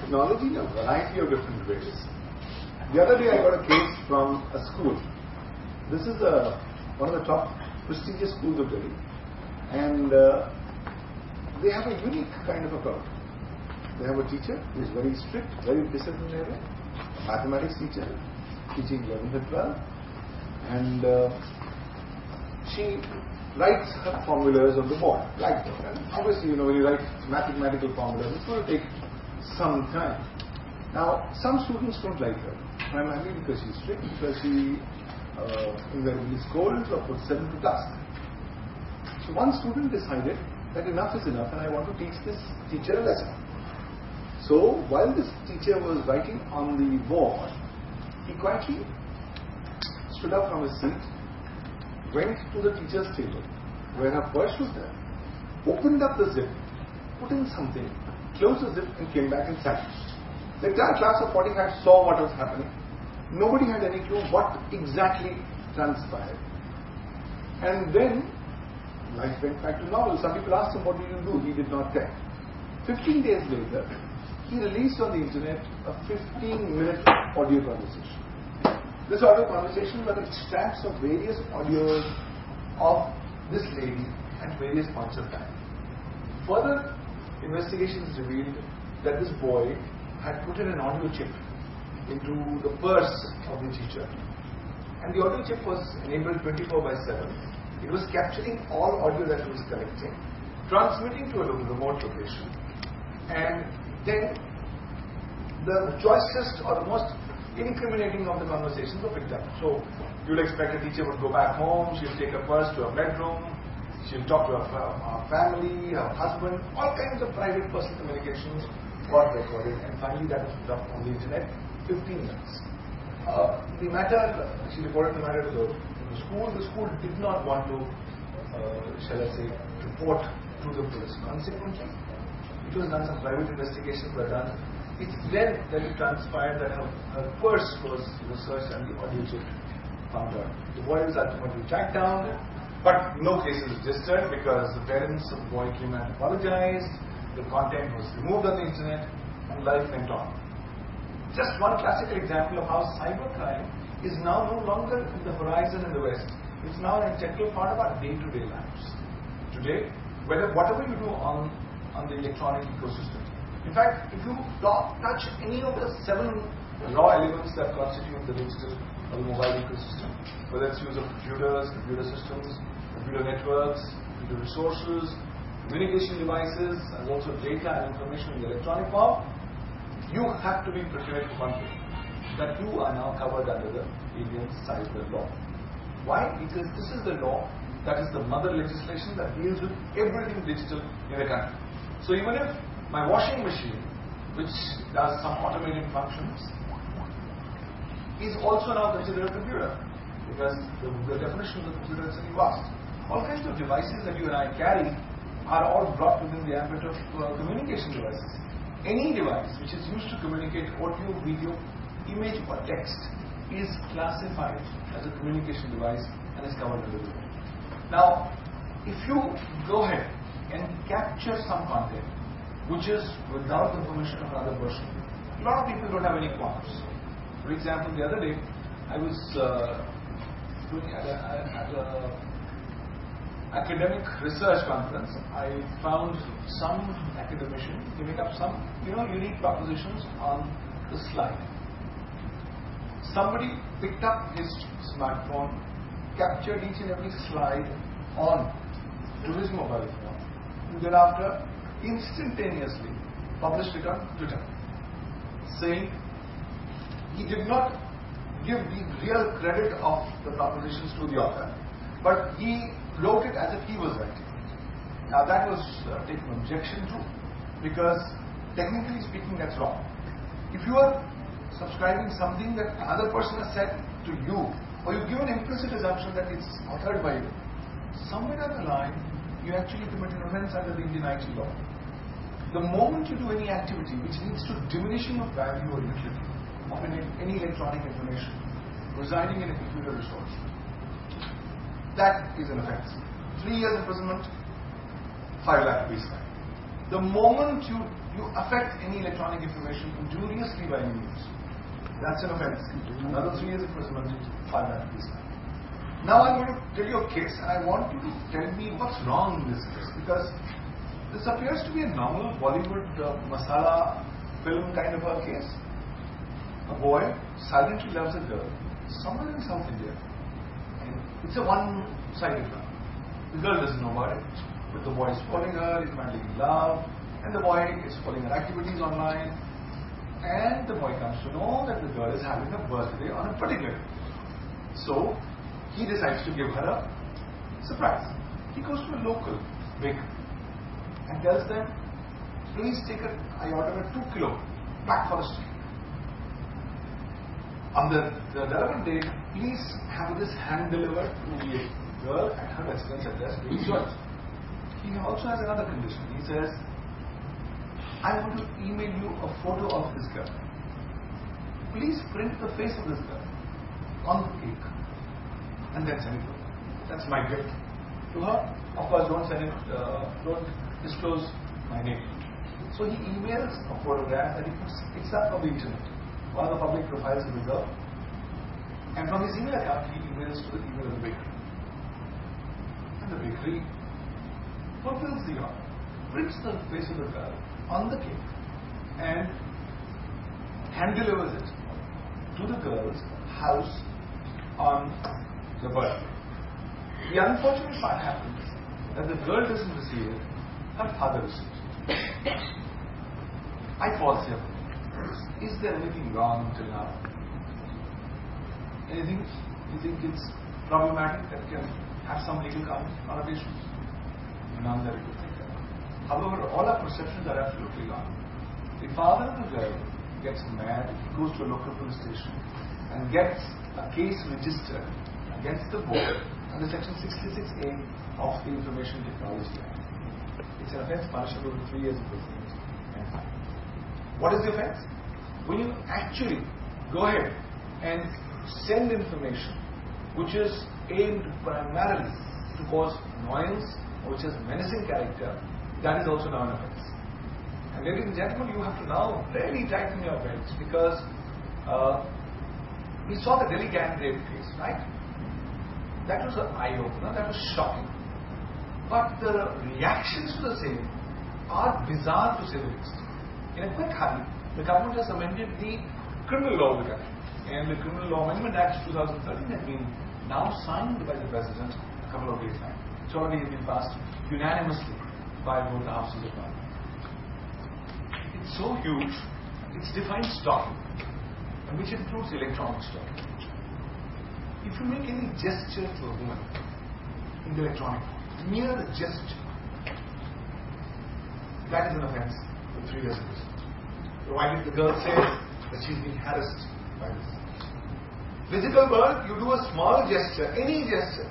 technology in a variety of different ways. The other day I got a case from a school. This is one of the top prestigious schools of Delhi, and they have a unique kind of a crowd. They have a teacher who is very strict, very disciplinary, a mathematics teacher, teaching 11th and 12th, and she writes her formulas on the board, blackboard. And obviously, when you write mathematical formulas, it's going to take some time. Now, some students don't like her, primarily because she's strict, because she invariably scolds or puts them to task. So one student decided that enough is enough and I want to teach this teacher a lesson. So, while this teacher was writing on the board, he quietly stood up from his seat, went to the teacher's table, where her purse was there, opened up the zip, put in something, closed the zip and came back and sat. The entire class of 45 saw what was happening. Nobody had any clue what exactly transpired. And then, life went back to normal. Some people asked him, what did you do? He did not tell. 15 days later, he released on the internet a 15-minute audio conversation. This audio conversation were extracts of various audios of this lady at various points of time. Further investigations revealed that this boy had put in an audio chip into the purse of the teacher, and the audio chip was enabled 24/7. It was capturing all audio that he was collecting, transmitting to a remote location, and then the choicest or the most incriminating of the conversations were picked up. So you'd expect a teacher would go back home, she'll take her purse to her bedroom, she'll talk to her family, her husband, all kinds of private personal communications got recorded, and finally that was put up on the internet, 15 minutes. The matter, she reported the matter to the school. The school did not want to, shall I say, report to the police. Consequently, it was done, some private investigations were done. It's then that it transpired that her purse was searched and the audio chip found out. The boy was ultimately tracked down, but no case was registered because the parents of the boy came and apologized, the content was removed on the internet, and life went on. Just one classical example of how cybercrime is now no longer in the horizon in the West. It's now an integral part of our day-to-day lives. Today, whatever you do on the electronic ecosystem, in fact, if you touch any of the 7 raw elements that constitute the digital or the mobile ecosystem, whether it's use of computers, computer systems, computer networks, computer resources, communication devices, and also data and information in the electronic form, you have to be prepared for one thing, that you are now covered under the Indian cyber law. Why? Because this is the law that is the mother legislation that deals with everything digital in the country. So even if my washing machine, which does some automated functions, is also now considered a computer, because the definition of the computer is very vast. All kinds of devices that you and I carry are all brought within the ambit of communication devices. Any device which is used to communicate audio, video, image or text is classified as a communication device and is covered under the law. Now, if you go ahead and capture some content which is without the permission of another person, a lot of people don't have any qualms. For example, the other day I was looking at a academic research conference. I found some academician giving up some unique propositions on the slide. Somebody picked up his smartphone, captured each and every slide on to his mobile phone, and thereafter instantaneously published it on Twitter, saying he did not give the real credit of the propositions to the author, but he wrote it as if he was writing. Now that was taken objection to, because technically speaking that's wrong. If you are subscribing something that another person has said to you, or you give an implicit assumption that it's authored by you, somewhere down the line you actually commit an offense under the Indian IT law. The moment you do any activity which leads to diminishing of value or utility of any electronic information residing in a computer resource, that is an offense. 3 years imprisonment, 5 lakh rupees fine. The moment you affect any electronic information injuriously by any means, that's an offence. Another 3 years imprisonment, 5 lakh rupees. Now I'm going to tell you a case, and I want you to tell me what's wrong in this case, because this appears to be a normal Bollywood masala film kind of a case. A boy silently loves a girl somewhere in South India, and it's a one-sided love. The girl doesn't know about it, but the boy is following her, he's madly in love, and the boy is following her activities online, and the boy comes to know that the girl is having a birthday on a particular day. So he decides to give her a surprise. He goes to a local bakery and tells them, please I order a 2 kilo Black Forest cake. On the relevant date, please have this hand delivered to the girl at her residence address, please yours. He also has another condition. He says, I want to email you a photo of this girl. Please print the face of this girl on the cake and then send it to her. That's my gift to her. Of course, don't send it, don't disclose my name. So he emails a photograph that he picks up from the internet, one of the public profiles of the girl, and from his email account he emails to the email of the bakery. And the bakery fulfills the order, prints the face of the girl on the cake and hand delivers it to the girl's house on the birthday. The unfortunate part happens that the girl doesn't receive it, her father receives it. I pause here. Is there anything wrong till now? Anything you think it's problematic that can have some legal connotations? None that we could think of. However, all our perceptions are absolutely wrong. The father of the girl gets mad, he goes to a local police station and gets a case registered against the boy under section 66A of the Information Technology Act. It's an offence punishable with 3 years imprisonment and fine. What is the offence? When you actually go ahead and send information which is aimed primarily to cause annoyance or which has menacing character, that is also now an offence. And ladies and gentlemen, you have to now really tighten your belts, because we saw the Delhi gang rape case, right? That was an eye-opener, that was shocking. But the reactions to the same are bizarre to say the least. In a quick hurry, the government has amended the criminal law of the country. And the Criminal Law Amendment Act 2013 has been now signed by the President a couple of days back. It's already been passed unanimously by both the houses of Parliament. It's so huge, it's defined stalking, and which includes electronic stalking. If you make any gesture to a woman in the electronic form, mere gesture, that is an offence with 3 years in prison, provided the girl says that she's being harassed by this. Physical world, you do a small gesture, any gesture,